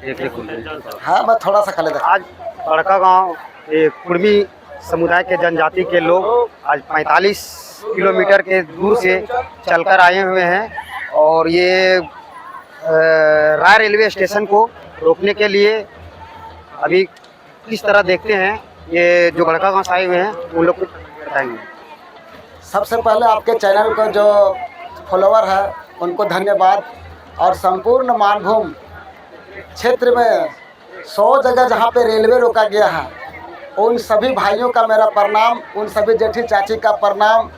हाँ मैं थोड़ा सा खाली आज बड़कागांव कुर्मी समुदाय के जनजाति के लोग आज 45 किलोमीटर के दूर से चलकर आए हुए हैं और ये राय रेलवे स्टेशन को रोकने के लिए अभी किस तरह देखते हैं। ये जो बड़कागांव से आए हुए हैं उन लोग को बताएंगे। सबसे पहले आपके चैनल को जो फॉलोवर है उनको धन्यवाद, और संपूर्ण मानभूम क्षेत्र में 100 जगह जहाँ पे रेलवे रोका गया है उन सभी भाइयों का मेरा प्रणाम, उन सभी जेठी चाची का प्रणाम,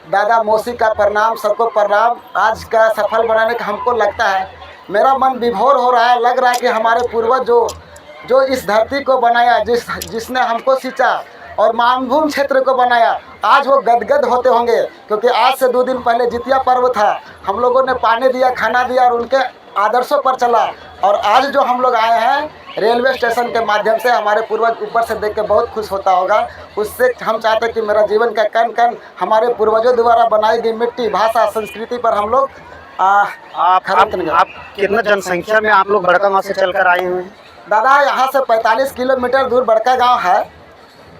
दादा मौसी का प्रणाम, सबको प्रणाम। आज का सफल बनाने का हमको लगता है, मेरा मन विभोर हो रहा है। लग रहा है कि हमारे पूर्वज जो इस धरती को बनाया, जिसने हमको सींचा और मानभूम क्षेत्र को बनाया, आज वो गदगद होते होंगे, क्योंकि आज से 2 दिन पहले जितिया पर्व था। हम लोगों ने पानी दिया, खाना दिया और उनके आदर्शों पर चला। और आज जो हम लोग आए हैं रेलवे स्टेशन के माध्यम से, हमारे पूर्वज ऊपर से देख के बहुत खुश होता होगा। उससे हम चाहते हैं कि मेरा जीवन का कण कण हमारे पूर्वजों द्वारा बनाई गई मिट्टी, भाषा, संस्कृति पर हम लोग आप कितना जनसंख्या में आप लोग बड़कागांव से चलकर आए हुए हैं? दादा यहाँ से 45 किलोमीटर दूर बड़कागांव है,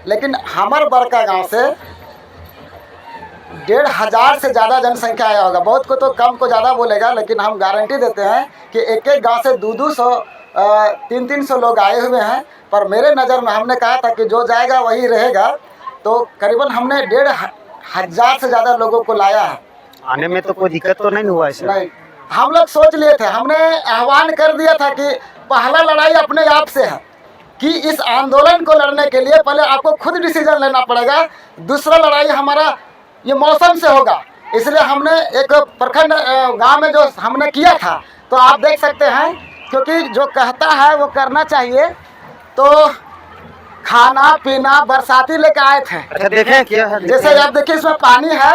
लेकिन हमारे बड़कागांव से 1,500 से ज़्यादा जनसंख्या आया होगा। बहुत को तो कम को ज़्यादा बोलेगा, लेकिन हम गारंटी देते हैं कि एक एक गांव से 200 300 लोग आए हुए हैं। पर मेरे नज़र में हमने कहा था कि जो जाएगा वही रहेगा, तो करीबन हमने 1,500 से ज़्यादा लोगों को लाया है। आने में तो कोई दिक्कत तो नहीं हुआ है? नहीं, हम लोग सोच लिए थे, हमने आह्वान कर दिया था कि पहला लड़ाई अपने आप से है, कि इस आंदोलन को लड़ने के लिए पहले आपको खुद डिसीजन लेना पड़ेगा। दूसरा लड़ाई हमारा ये मौसम से होगा। इसलिए हमने एक प्रखंड गांव में जो हमने किया था, तो आप देख सकते हैं, क्योंकि जो कहता है वो करना चाहिए। तो खाना पीना बरसाती लेके आए थे। अच्छा, देखें क्या है? जैसे आप देखिए इसमें पानी है,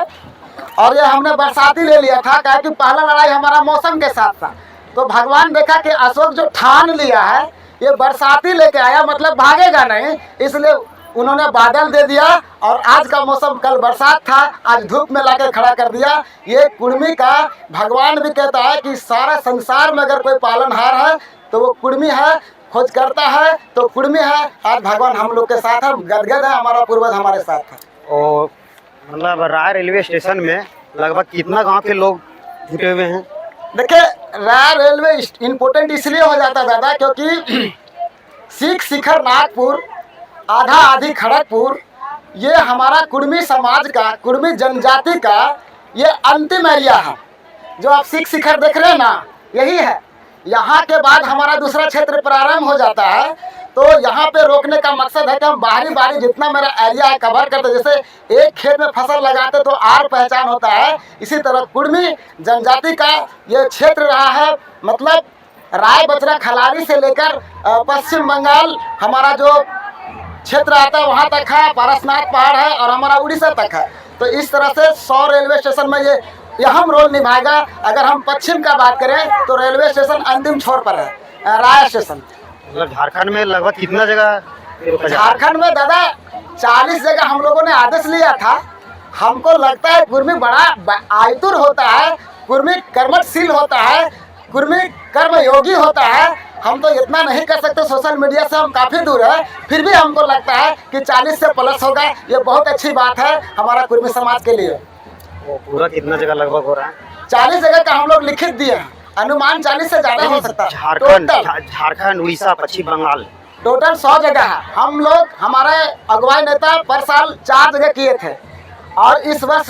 और ये हमने बरसाती ले लिया था, कहा कि पहला लड़ाई हमारा मौसम के साथ था। तो भगवान देखा कि अशोक जो ठान लिया है ये बरसाती लेके आया, मतलब भागेगा नहीं, इसलिए उन्होंने बादल दे दिया। और आज का मौसम कल बरसात था, आज धूप में लाके खड़ा कर दिया। ये कुर्मी का भगवान भी कहता है कि सारा संसार में अगर कोई पालनहार है तो वो कुर्मी है, खोज करता है तो कुर्मी है। आज भगवान हम लोग के साथ है, गदगद है, हमारा पूर्वज हमारे साथ है। और मतलब राय रेलवे स्टेशन में लगभग कितना गांव के लोग जुटे हुए हैं? देखिए, राय रेलवे इम्पोर्टेंट इसलिए हो जाता है दादा, क्योंकि सीख शिखर नागपुर, आधा आधी खड़गपुर, ये हमारा कुर्मी समाज का, कुर्मी जनजाति का ये अंतिम एरिया है। जो आप सीख शिखर देख रहे हैं ना, यही है। यहाँ के बाद हमारा दूसरा क्षेत्र प्रारंभ हो जाता है। तो यहाँ पे रोकने का मकसद है कि हम बारी जितना मेरा एरिया है कवर करते। जैसे एक खेत में फसल लगाते तो आर पहचान होता है, इसी तरह कुर्मी जनजाति का ये क्षेत्र रहा है। मतलब राय बचरा खलारी से लेकर पश्चिम बंगाल हमारा जो क्षेत्र आता है वहाँ तक है, पारसनाथ पहाड़ है, और हमारा उड़ीसा तक है। तो इस तरह से 100 रेलवे स्टेशन में ये अहम रोल निभाएगा। अगर हम पश्चिम का बात करें तो रेलवे स्टेशन अंतिम छोर पर है, राय स्टेशन। मतलब झारखंड में लगभग कितना जगह? झारखंड में दादा 40 जगह हम लोगों ने आदेश लिया था। हमको लगता है कुर्मी बड़ा आयतुर होता है, कुर्मी कर्मशील होता है, कुर्मी कर्मयोगी होता है। हम तो इतना नहीं कर सकते, सोशल मीडिया से हम काफ़ी दूर है, फिर भी हमको लगता है कि 40 से प्लस होगा। ये बहुत अच्छी बात है हमारा कुर्मी समाज के लिए। पूरा कितना जगह लगभग हो रहा है? 40 जगह का हम लोग लिखित दिए हैं, अनुमान 40 से ज़्यादा हो सकता है। झारखंड, उड़ीसा, पश्चिम बंगाल, टोटल 100 जगह है। हम लोग, हमारे अगुवाई नेता पर साल 4 जगह किए थे, और इस वर्ष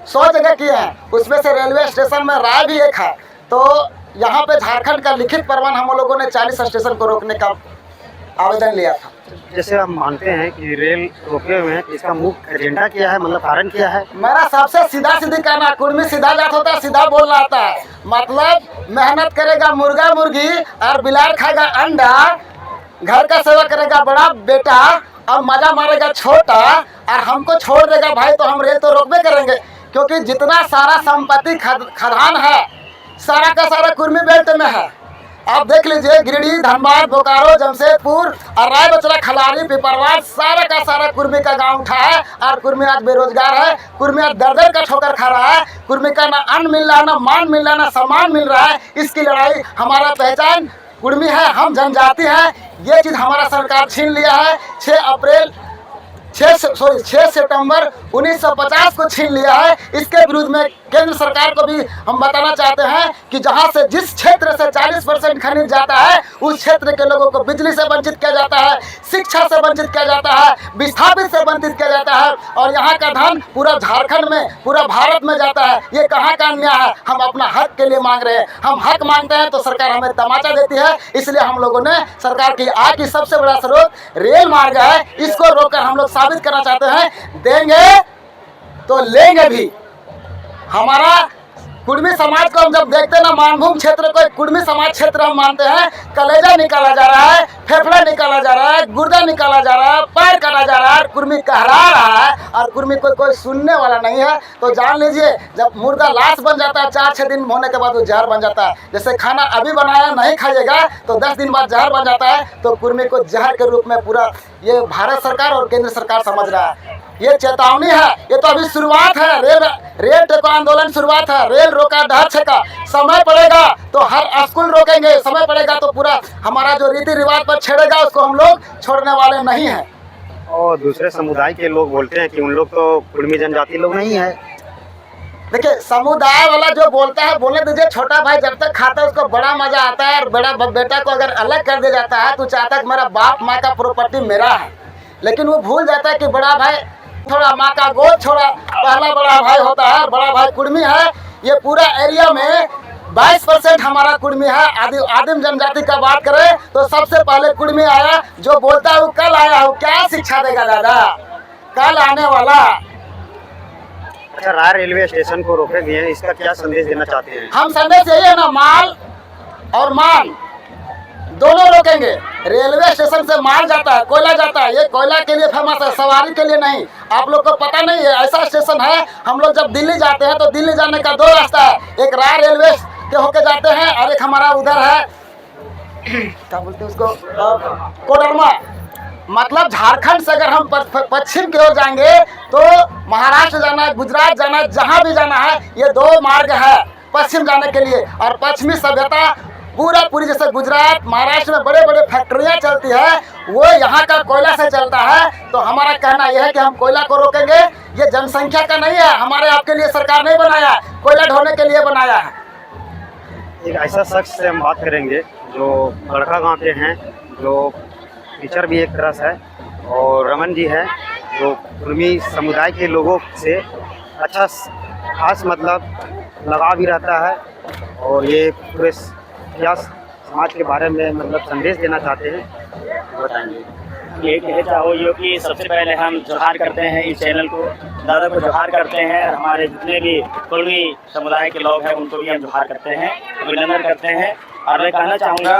100 जगह किए हैं। उसमें से रेलवे स्टेशन में राय भी एक है। तो यहाँ पे झारखंड का लिखित प्रमाण हम लोगों ने 40 स्टेशन को रोकने का आवेदन लिया था। जैसे हम मानते हैं कि रेल रोके हुए हैं, इसका मुख्य एजेंडा क्या है, मतलब कारण क्या है? मेरा सबसे सीधा सीधी कहना, कुर्मी सीधा जात होता है, सीधा बोलना आता है। मतलब मेहनत करेगा मुर्गा मुर्गी और बिलार खाएगा अंडा, घर का सेवा करेगा बड़ा बेटा और मजा मारेगा छोटा, और हमको छोड़ देगा भाई, तो हम रेल तो रोकबे करेंगे। क्योंकि जितना सारा संपत्ति खदान है सारा का सारा कुर्मी बेल्ट में है। आप देख लीजिए, गिरिडीह, धनबाद, बोकारो, जमशेदपुर और राय बचरा, खलारी, पिपरवार, सारा का सारा कुर्मी का गांव उठा है। और कुर्मी आज बेरोजगार है, कुर्मी आज दर का ठोकर खा रहा है, कुर्मी का ना अन्न मिल रहा है, ना मान मिल रहा है, ना सम्मान मिल रहा है। इसकी लड़ाई हमारा पहचान कुर्मी है, हम जनजाति हैं, ये चीज़ हमारा सरकार छीन लिया है। 6 सितंबर 1950 को छीन लिया है। इसके विरुद्ध में केंद्र सरकार को भी हम बताना चाहते हैं कि जहां से जिस क्षेत्र से 40% खनिज जाता है, उस क्षेत्र के लोगों को बिजली से वंचित किया जाता है, शिक्षा से वंचित किया जाता है, विस्थापित से वंचित किया जाता है, और यहाँ का धन पूरा झारखंड में, पूरा भारत में जाता है। ये कहाँ का अन्याय है? हम अपना हक के लिए मांग रहे हैं। हम हक मांगते हैं तो सरकार हमें तमाचा देती है। इसलिए हम लोगों ने सरकार की आय की सबसे बड़ा स्रोत रेल मार्ग है, इसको रोककर हम लोग साबित करना चाहते हैं, देंगे तो लेंगे भी। हमारा कुर्मी समाज को हम जब देखते हैं ना, मानभूम क्षेत्र को एक कुर्मी समाज क्षेत्र हम मानते हैं। कलेजा निकाला जा रहा है, फेफड़ा निकाला जा रहा है, गुर्दा निकाला जा रहा है, पैर काटा जा रहा है, कुर्मी कहरा रहा है, और कुर्मी कोई सुनने वाला नहीं है। तो जान लीजिए, जब मुर्दा लाश बन जाता है 4-6 दिन होने के बाद वो जहर बन जाता है। जैसे खाना अभी बनाया नहीं खाइएगा तो 10 दिन बाद जहर बन जाता है। तो कुर्मी को जहर के रूप में पूरा ये भारत सरकार और केंद्र सरकार समझ रहा है। ये चेतावनी है, ये तो अभी शुरुआत है। रेल टेको आंदोलन शुरुआत है। रेल रोका ढांच का समय पड़ेगा तो हर स्कूल रोकेंगे, समय पड़ेगा तो पूरा हमारा जो रीति रिवाज पर छेड़ेगा उसको हम लोग छोड़ने वाले नहीं हैं। और दूसरे समुदाय के लोग बोलते हैं कि उन लोग तो कुर्मी जनजाति लोग नहीं है। देखिए, समुदाय वाला जो बोलता है बोलने दीजिए। छोटा भाई जब तक खाता है उसको बड़ा मजा आता है, और बड़ा बेटा को अगर अलग कर दिया जाता है तो चाहता है कि मेरा बाप माँ का प्रॉपर्टी मेरा है, लेकिन वो भूल जाता है कि बड़ा भाई थोड़ा माँ का गोद छोड़ा, पहला बड़ा भाई होता है। बड़ा भाई कुर्मी है। ये पूरा एरिया में 22% हमारा कुर्मी है। आदिम जनजाति का बात करें तो सबसे पहले कुर्मी आया। जो बोलता है वो कल आया हो, क्या शिक्षा देगा दादा? कल आने वाला। अच्छा, राय रेलवे स्टेशन को रोके गए हैं, इसका क्या संदेश देना चाहते हैं? हम संदेश यही है ना, माल और मान दोनों रोकेंगे। रेलवे स्टेशन से माल जाता है, कोयला जाता है। ये कोयला के लिए फेमस है, सवारी के लिए नहीं। आप लोग को पता नहीं है, ऐसा स्टेशन है। हम लोग जब दिल्ली जाते हैं तो दिल्ली जाने का 2 रास्ता है। एक राय रेलवे के होके जाते हैं, और एक हमारा उधर है, क्या बोलते हैं उसको, कोडरमा। मतलब झारखंड से अगर हम पश्चिम की ओर जाएंगे तो महाराष्ट्र जाना है, गुजरात जाना है, जहाँ भी जाना है, ये 2 मार्ग है पश्चिम जाने के लिए। और पश्चिमी सभ्यता पूरी जैसे गुजरात महाराष्ट्र में बड़े बड़े फैक्ट्रियाँ चलती है, वो यहाँ का कोयला से चलता है। तो हमारा कहना यह है कि हम कोयला को रोकेंगे। ये जनसंख्या का नहीं है, हमारे आपके लिए सरकार नहीं बनाया, कोयला ढोने के लिए बनाया है। एक ऐसा शख्स से हम बात करेंगे जो लड़का गाँव के हैं, जो टीचर भी एक तरह से है, और रमन जी है जो कुर्मी समुदाय के लोगों से अच्छा खास मतलब लगाव भी रहता है, और ये पूरे समाज के बारे में मतलब संदेश देना चाहते हैं, बताएंगे। ये कहना चाहो यो कि सबसे पहले हम जोहार करते हैं इस चैनल को, दादा को जोहार करते हैं, और हमारे जितने भी कुर्मी समुदाय के लोग हैं उनको भी हम जोहार करते हैं, अभिनंदन करते हैं। और मैं कहना चाहूँगा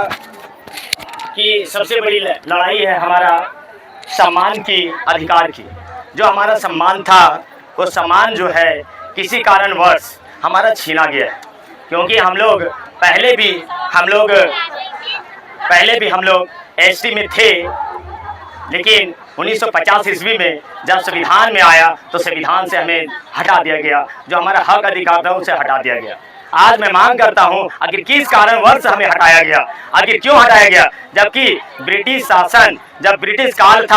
कि सबसे बड़ी लड़ाई है हमारा सम्मान की, अधिकार की। जो हमारा सम्मान था वो सम्मान जो है किसी कारणवश हमारा छीना गया है, क्योंकि हम लोग पहले भी हम लोग एसटी में थे, लेकिन 1950 ईस्वी में जब संविधान में आया तो संविधान से हमें हटा दिया गया। जो हमारा हक अधिकार था उसे हटा दिया गया। आज मैं मांग करता हूं, आखिर किस कारणवश हमें हटाया गया, आखिर क्यों हटाया गया? जबकि ब्रिटिश शासन, जब ब्रिटिश काल था